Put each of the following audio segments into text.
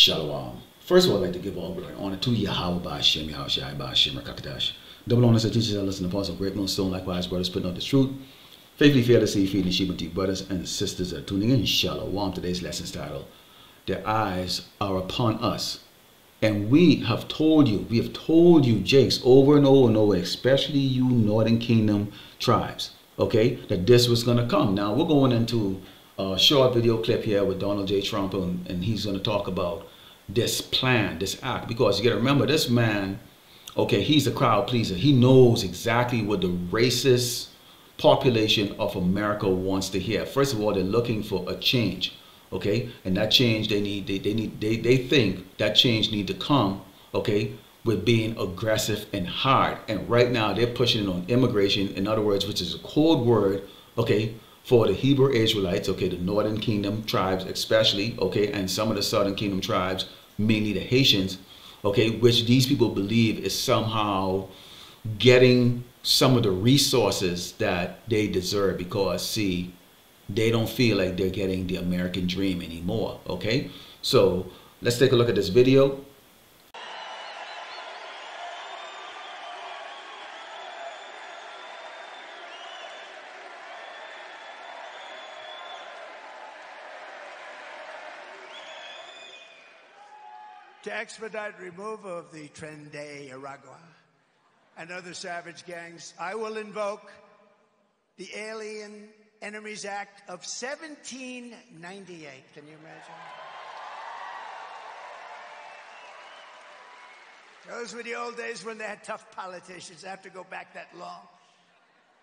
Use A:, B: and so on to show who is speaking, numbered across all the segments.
A: Shalom. First of all, I'd like to give all glory and honor to Yahweh Ba'Shem, Yahweh Shai Ba'Shem, Rakatash. Double honors to teachers that listen to Apostle Great Millstone, likewise brothers putting out the truth. Faithfully fearlessly feeding sheep and deep brothers and sisters that are tuning in. Shalom. Today's lesson's titled, Their Eyes Are Upon Us. And we have told you, Jakes, over and over and over, especially you Northern Kingdom tribes, okay, that this was going to come. Now, we're going into a short video clip here with Donald J. Trump, and he's going to talk about this plan, this act, because you got to remember, this man, okay, he's a crowd pleaser. He knows exactly what the racist population of America wants to hear. First of all, they're looking for a change, okay, and that change they think that change need to come, okay, with being aggressive and hard. And right now they're pushing it on immigration, in other words, which is a code word, okay, for the Hebrew Israelites, okay, the Northern Kingdom tribes especially, okay, and some of the Southern Kingdom tribes, mainly the Haitians, okay, which these people believe is somehow getting some of the resources that they deserve, because see, they don't feel like they're getting the American dream anymore, okay? So let's take a look at this video.
B: To expedite removal of the Tren de Aragua and other savage gangs, I will invoke the Alien Enemies Act of 1798. Can you imagine? Those were the old days when they had tough politicians. I have to go back that long.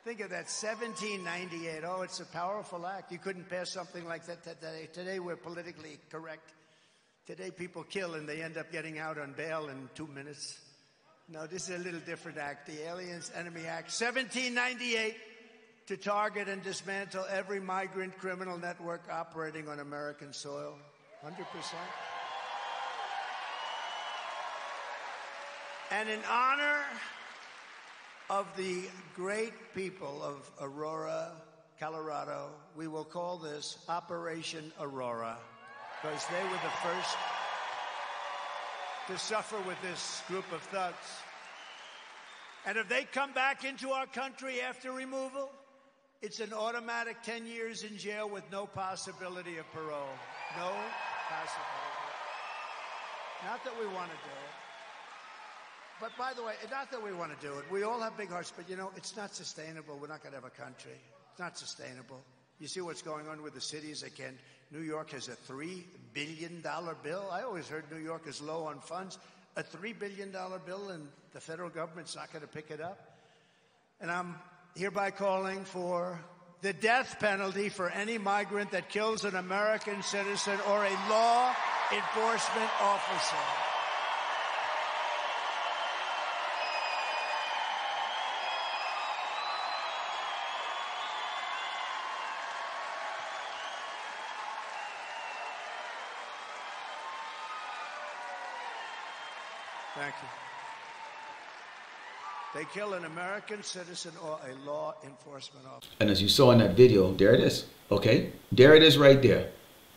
B: Think of that, 1798. Oh, it's a powerful act. You couldn't pass something like that today. Today we're politically correct. Today people kill and they end up getting out on bail in 2 minutes. No, this is a little different act. The Aliens Enemy Act, 1798, to target and dismantle every migrant criminal network operating on American soil. 100%. And in honor of the great people of Aurora, Colorado, we will call this Operation Aurora, because they were the first to suffer with this group of thugs. And if they come back into our country after removal, it's an automatic 10 years in jail with no possibility of parole. No possibility. Not that we want to do it. But by the way, not that we want to do it. We all have big hearts, but you know, it's not sustainable. We're not going to have a country. It's not sustainable. You see what's going on with the cities again. New York has a $3 billion bill. I always heard New York is low on funds. A $3 billion bill, and the federal government's not going to pick it up. And I'm hereby calling for the death penalty for any migrant that kills an American citizen or a law enforcement officer. Thank you. They kill an American citizen or a law enforcement officer.
A: And as you saw in that video, there it is, okay? There it is right there,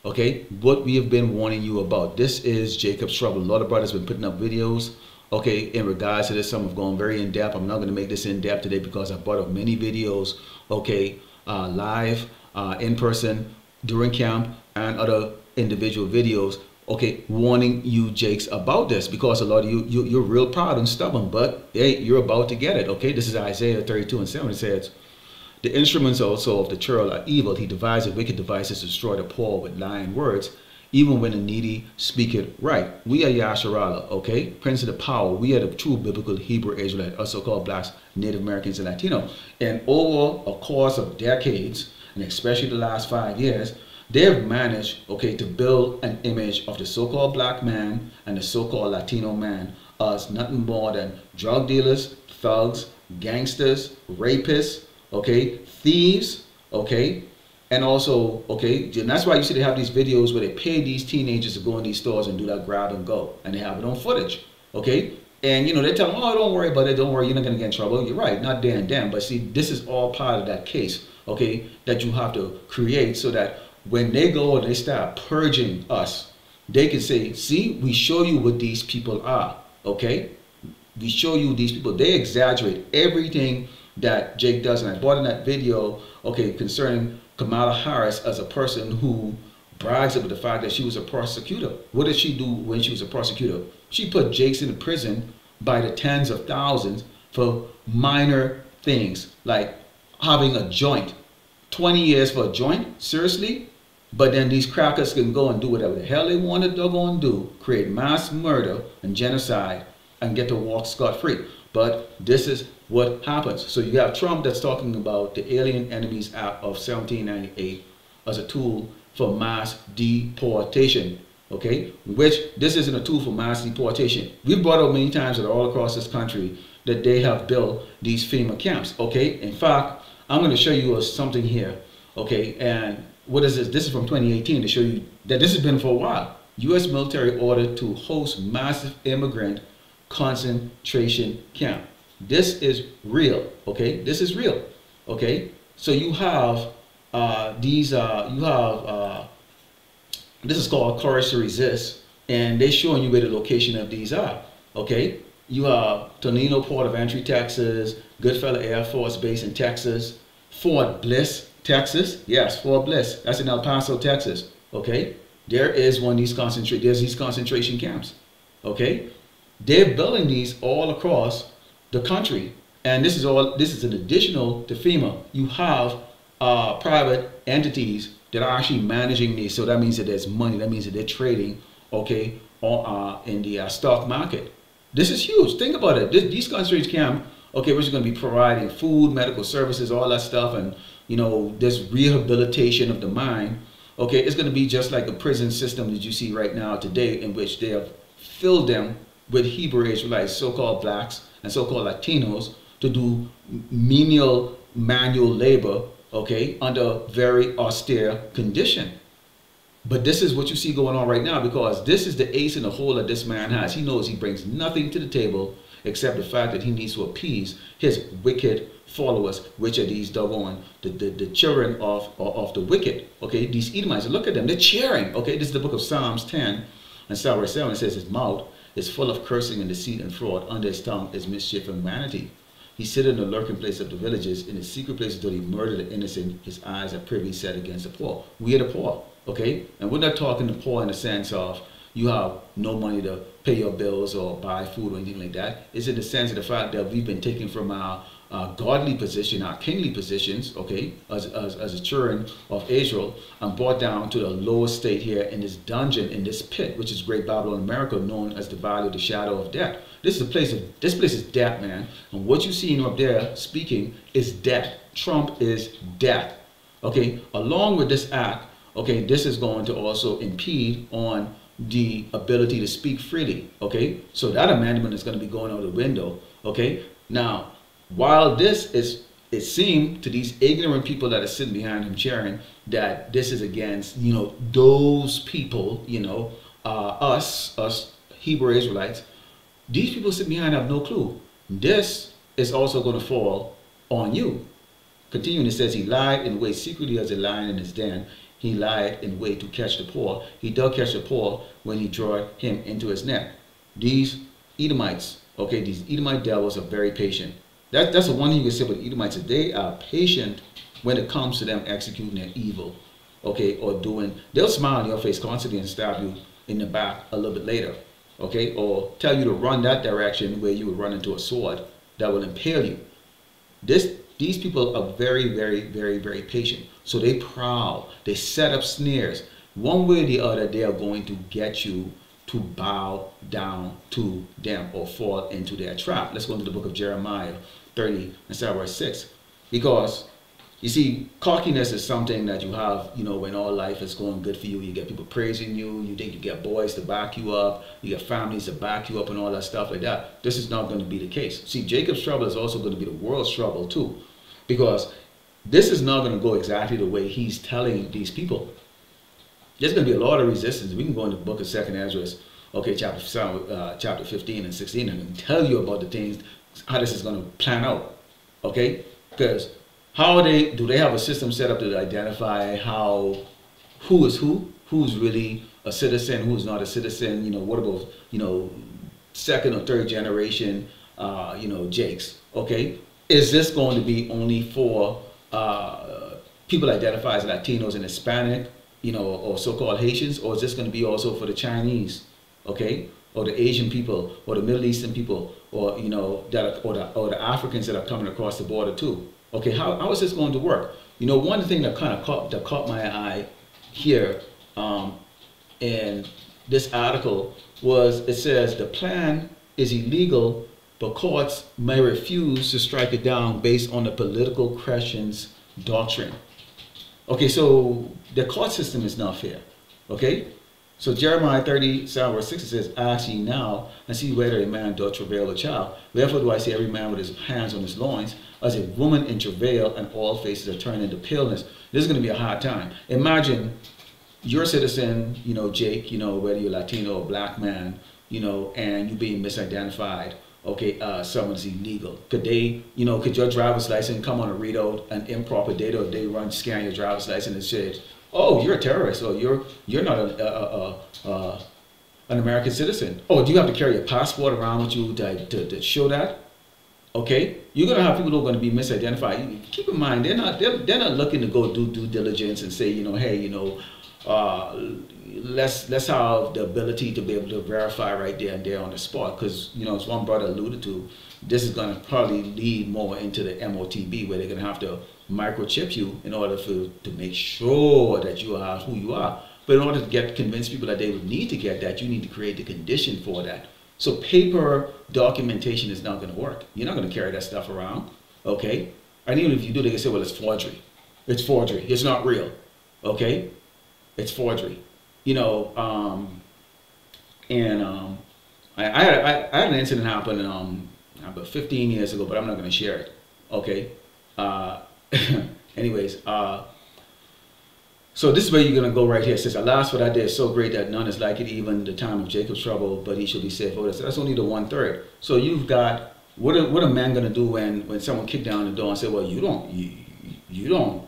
A: okay? What we have been warning you about. This is Jacob's Trouble. A lot of brothers have been putting up videos, okay, in regards to this. Some have gone very in-depth. I'm not going to make this in-depth today because I brought up many videos, okay, live, in person, during camp, and other individual videos, okay, warning you Jakes about this, because a lot of you're real proud and stubborn, but hey, you're about to get it, okay? This is Isaiah 32:7. It says, the instruments also of the churl are evil. He devised wicked devices to destroy the poor with lying words, even when the needy speak it right. We are Yasharala, okay? Prince of the power. We are the true biblical Hebrew Israelite, also called blacks, Native Americans, and Latino. And over a course of decades, and especially the last 5 years, they have managed, okay, to build an image of the so-called black man and the so-called Latino man as nothing more than drug dealers, thugs, gangsters, rapists, okay, thieves, okay, and also, okay, and that's why you see they have these videos where they pay these teenagers to go in these stores and do that grab and go, and they have it on footage, okay, and you know, they tell them, oh, don't worry about it, don't worry, you're not going to get in trouble. You're right, not there and then, but see, this is all part of that case, okay, that you have to create so that when they go and they start purging us, they can say, see, we show you what these people are, okay? We show you these people. They exaggerate everything that Jake does. And I brought in that video, okay, concerning Kamala Harris as a person who brags about the fact that she was a prosecutor. What did she do when she was a prosecutor? She put Jakes in prison by the tens of thousands for minor things, like having a joint. 20 years for a joint? Seriously? But then these crackers can go and do whatever the hell they want to doggone do, create mass murder and genocide, and get to walk scot-free. But this is what happens. So you have Trump that's talking about the Alien Enemies Act of 1798 as a tool for mass deportation, okay? Which this isn't a tool for mass deportation. We've brought up many times that all across this country that they have built these FEMA camps, okay? In fact, I'm going to show you something here, okay? And what is this? This is from 2018 to show you that this has been for a while. U.S. military ordered to host massive immigrant concentration camp. This is real, okay? This is real, okay? So you have this is called Courage to Resist, and they're showing you where the location of these are, okay? You have Tonino Port of Entry, Texas, Goodfellow Air Force Base in Texas, Fort Bliss, Texas. Yes, Fort Bliss. That's in El Paso, Texas, okay? There is one of these concentration camps, okay? They're building these all across the country, and this is an additional to FEMA. You have private entities that are actually managing these, so that means that there's money. That means that they're trading, okay, in the stock market. This is huge. Think about it. These concentration camps, okay, we're just going to be providing food, medical services, all that stuff, and you know, this rehabilitation of the mind. Okay, it's going to be just like a prison system that you see right now today, in which they have filled them with Hebrew Israelites, so-called blacks and so-called Latinos, to do menial manual labor, okay, under very austere condition. But this is what you see going on right now, because this is the ace in the hole that this man has. He knows he brings nothing to the table except the fact that he needs to appease his wicked followers, which are these doggone the children of the wicked. Okay, these Edomites, look at them, they're cheering. Okay, this is the book of Psalms 10 and Psalm 7. It says his mouth is full of cursing and deceit and fraud. Under his tongue is mischief and vanity. He sitteth in the lurking place of the villages. In his secret places doth he murder the innocent. His eyes are privy set against the poor. We are the poor, okay? And we're not talking the poor in the sense of you have no money to pay your bills or buy food or anything like that. It's in the sense of the fact that we've been taken from our godly position, our kingly positions, okay, as a children of Israel, and brought down to the lowest state here in this dungeon, in this pit, which is Great Babylon, America, known as the Valley of the Shadow of Death. This place is death, man. And what you see up there speaking is death. Trump is death. Okay, along with this act, okay, this is going to also impede on the ability to speak freely. Okay, so that amendment is going to be going out the window. Okay, now while this is, it seemed to these ignorant people that are sitting behind him cheering that this is against, you know, those people, you know, us Hebrew Israelites. These people sitting behind have no clue. This is also going to fall on you. Continuing, it says, he lied in way secretly as a lion in his den. He lied in way to catch the poor. He doth catch the poor when he draweth him into his net. These Edomites, okay, these Edomite devils are very patient. That's the one thing you can say about Edomites, is they are patient when it comes to them executing their evil, okay, or doing, they'll smile in your face constantly and stab you in the back a little bit later. Okay, or tell you to run that direction where you would run into a sword that will impale you. These people are very, very, very, very patient. So they prowl, they set up snares. One way or the other, they are going to get you to bow down to them or fall into their trap. Let's go into the book of Jeremiah 30 and start verse 6. Because you see, cockiness is something that you have, you know, when all life is going good for you. You get people praising you. You think you get boys to back you up. You get families to back you up and all that stuff like that. This is not going to be the case. See, Jacob's trouble is also going to be the world's trouble too. Because this is not going to go exactly the way he's telling these people. There's going to be a lot of resistance. We can go into the book of 2nd Ezra, okay, chapter 15 and 16, and tell you about the things, how this is going to plan out, okay? Because do they have a system set up to identify who is who's really a citizen who's not a citizen? You know, what about, you know, second or third generation, you know, Jakes? Okay, is this going to be only for people identified as Latinos and Hispanic, you know, or so-called Haitians, or is this going to be also for the Chinese, okay, or the Asian people, or the Middle Eastern people, or you know, that are, or the Africans that are coming across the border too? Okay, how is this going to work? You know, one thing that kind of caught my eye here in this article was, it says the plan is illegal, but courts may refuse to strike it down based on the political questions doctrine. Okay, so the court system is not fair. Okay, so Jeremiah 30, verse 6, it says, ask ye now and see whether a man doth travail a child. Therefore do I see every man with his hands on his loins, as a woman in travail, and all faces are turned into paleness. This is going to be a hard time. Imagine you're a citizen, you know, Jake, you know, whether you're Latino or black man, you know, and you being misidentified. Okay, someone's illegal. Could they, you know, could your driver's license come on a readout an improper data, or they scan your driver's license and say, oh, you're a terrorist, or you're not an American citizen. Oh, do you have to carry a passport around with you to show that? Okay, you're gonna have people who are gonna be misidentified. Keep in mind, they're not looking to go do due diligence and say, you know, hey, you know, let's have the ability to be able to verify right there and there on the spot, because you know, as one brother alluded to, this is going to probably lead more into the MOTB, where they're going to have to microchip you in order to make sure that you are who you are. But in order to convince people that they would need to get that, you need to create the condition for that. So paper documentation is not going to work. You're not going to carry that stuff around, okay? And even if you do, they can say, well, it's forgery. It's forgery. It's not real, okay? It's forgery. You know, I had an incident happen about 15 years ago, but I'm not going to share it. Okay. Anyways, so this is where you're going to go right here. It says, alas, what I did is so great that none is like it, even the time of Jacob's trouble, but he shall be safe. So that's only the 1/3. So you've got, what a man going to do when someone kicked down the door and said, well, we don't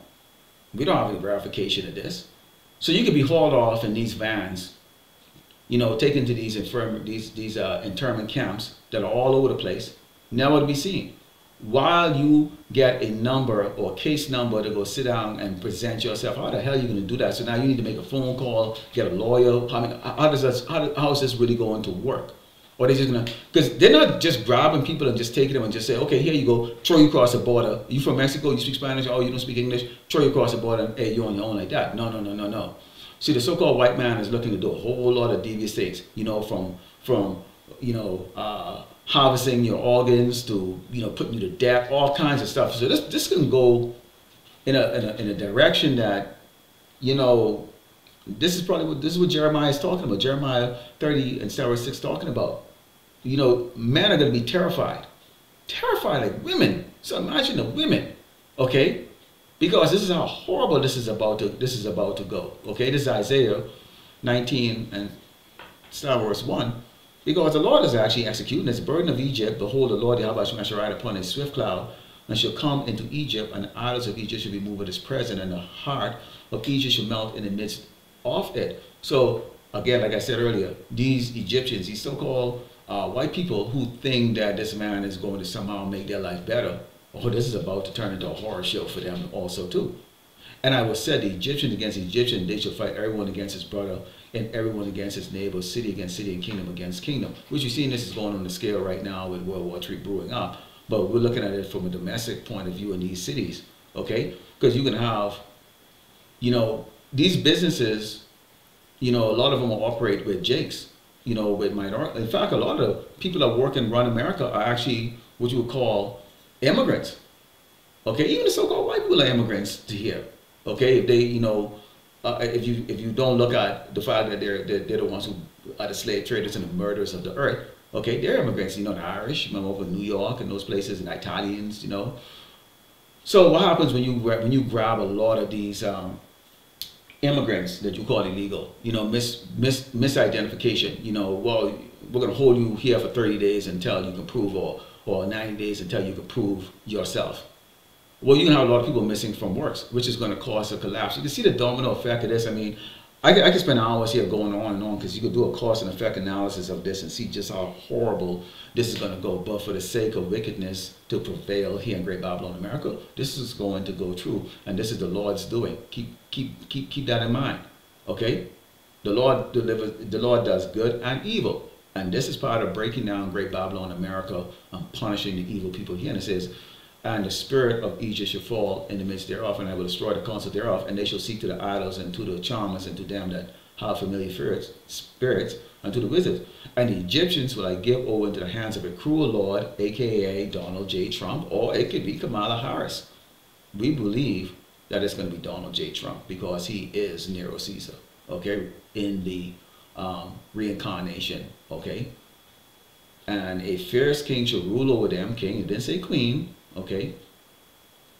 A: have any verification of this. So you could be hauled off in these vans, you know, taken to these internment camps that are all over the place, never to be seen. While you get a number or a case number to go sit down and present yourself, how the hell are you going to do that? So now you need to make a phone call, get a lawyer. How is this really going to work? Or they're just going to, because they're not just grabbing people and just taking them and just say, okay, here you go, throw you across the border. You from Mexico, you speak Spanish, oh, you don't speak English, throw you across the border, and hey, you're on your own like that. No, no, no, no, no. See, the so-called white man is looking to do a whole lot of devious things, you know, from you know, harvesting your organs to, you know, putting you to death, all kinds of stuff. So this can go in a direction that, you know, this is what Jeremiah is talking about. Jeremiah 30 and verse 6 talking about. You know, men are going to be terrified like women. So imagine the women, okay? Because this is how horrible this is about to go. Okay, this is Isaiah 19 and verse 1. Because the Lord is actually executing this burden of Egypt. Behold, the Lord Yahweh shall ride upon a swift cloud, and shall come into Egypt, and the idols of Egypt shall be moved with his presence, and the heart of Egypt shall melt in the midst of it. So again, like I said earlier, these Egyptians, these so-called white people who think that this man is going to somehow make their life better, oh, this is about to turn into a horror show for them also too. And I will set the Egyptians against Egyptians, they shall fight everyone against his brother, and everyone against his neighbor, city against city, and kingdom against kingdom. Which you see, this is going on the scale right now with World War III brewing up. But we're looking at it from a domestic point of view in these cities, okay? Because you can have, you know, these businesses, you know, a lot of them will operate with Jakes, you know, with minority. In fact, a lot of people that work and run America are actually what you would call immigrants. Okay, even the so-called white people are immigrants to here. Okay, if they, you know, if you don't look at the fact that they're the ones who are the slave traders and the murderers of the earth. Okay, they're immigrants. You know, the Irish, remember over in New York and those places, and the Italians. You know. So what happens when you grab a lot of these immigrants that you call illegal? You know, misidentification. You know, well, we're going to hold you here for 30 days until you can prove, or 90 days until you can prove yourself. Well, you can have a lot of people missing from works, which is going to cause a collapse. You can see the domino effect of this. I mean, I could spend hours here going on and on, because you could do a cause and effect analysis of this and see just how horrible this is going to go. But for the sake of wickedness to prevail here in Great Babylon, America, this is going to go through, and this is the Lord's doing. Keep that in mind. Okay, the Lord delivers. The Lord does good and evil, and this is part of breaking down Great Babylon, America, and punishing the evil people here. And it says, and the spirit of Egypt shall fall in the midst thereof, and I will destroy the counsel thereof, and they shall seek to the idols and to the charmers and to them that have familiar spirits and to the wizards. And the Egyptians will I give over into the hands of a cruel lord, aka Donald J. Trump, or it could be Kamala Harris. We believe that it's going to be Donald J. Trump, because he is Nero Caesar, okay, in the reincarnation, okay. And a fierce king shall rule over them. King, it didn't say queen. Okay,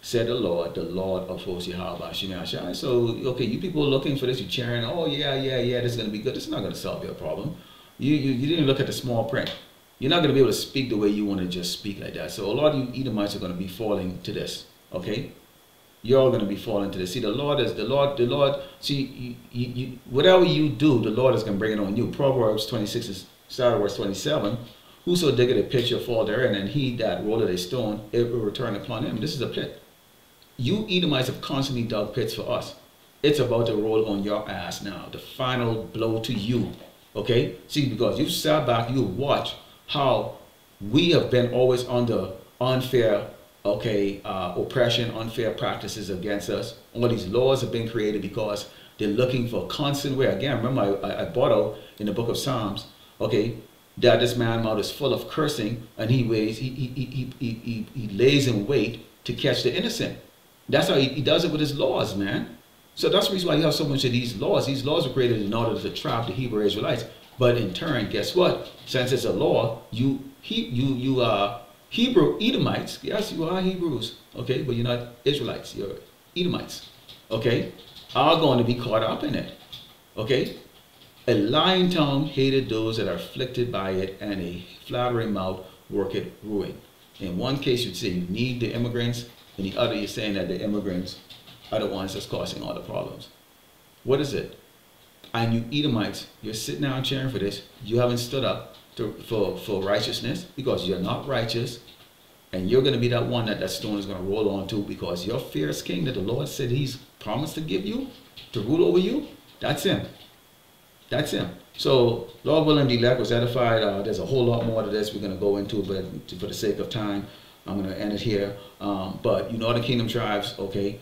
A: said the Lord of hosts, Yahweh Shem Shai. So, okay, you people looking for this, you cheering, oh yeah, this is going to be good. This is not going to solve your problem. You didn't look at the small print. You're not going to be able to speak the way you want to just speak like that. So a lot of you Edomites are going to be falling to this, okay? You're all going to be falling to this. See, the Lord, see, whatever you do, the Lord is going to bring it on you. Proverbs 26, is start of verse 27. Whoso diggeth a pit shall fall therein, and he that rolleth a stone, it will return upon him. This is a pit. You Edomites have constantly dug pits for us. It's about to roll on your ass now. The final blow to you. Okay? See, because you sat back, you watch how we have been always under unfair, oppression, unfair practices against us. All these laws have been created because they're looking for constant way. Again, remember I brought out in the book of Psalms, okay, that this man's mouth is full of cursing, and he lays in wait to catch the innocent. That's how he does it with his laws, man. So that's the reason why you have so much of these laws. These laws were created in order to trap the Hebrew Israelites. But in turn, guess what? Since it's a law, you Hebrew Edomites, yes, you are Hebrews, okay, but you're not Israelites, you're Edomites, okay, are going to be caught up in it, okay? A lying tongue hated those that are afflicted by it, and a flattering mouth worketh ruin. In one case, you'd say you need the immigrants, in the other, you're saying that the immigrants are the ones that's causing all the problems. What is it? And you Edomites, you're sitting down cheering for this. You haven't stood up for righteousness, because you're not righteous, and you're going to be that one that stone is going to roll on to, because your fierce king that the Lord said he's promised to give you, to rule over you, that's him. That's him. So, Lord willing, the elect was edified. There's a whole lot more to this we're going to go into, but for the sake of time, I'm going to end it here. But you know, the kingdom tribes, okay,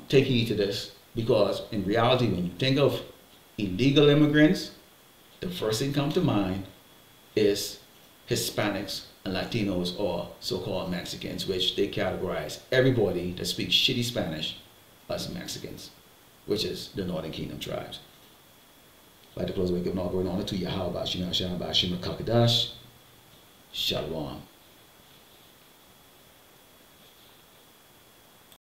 A: take heed to this, because in reality, when you think of illegal immigrants, the first thing comes to mind is Hispanics and Latinos, or so-called Mexicans, which they categorize everybody that speaks shitty Spanish as Mexicans, which is the Northern Kingdom tribes. I'd like to close the way, giving all going on to Yahweh, Shem Kakadash, Shalom.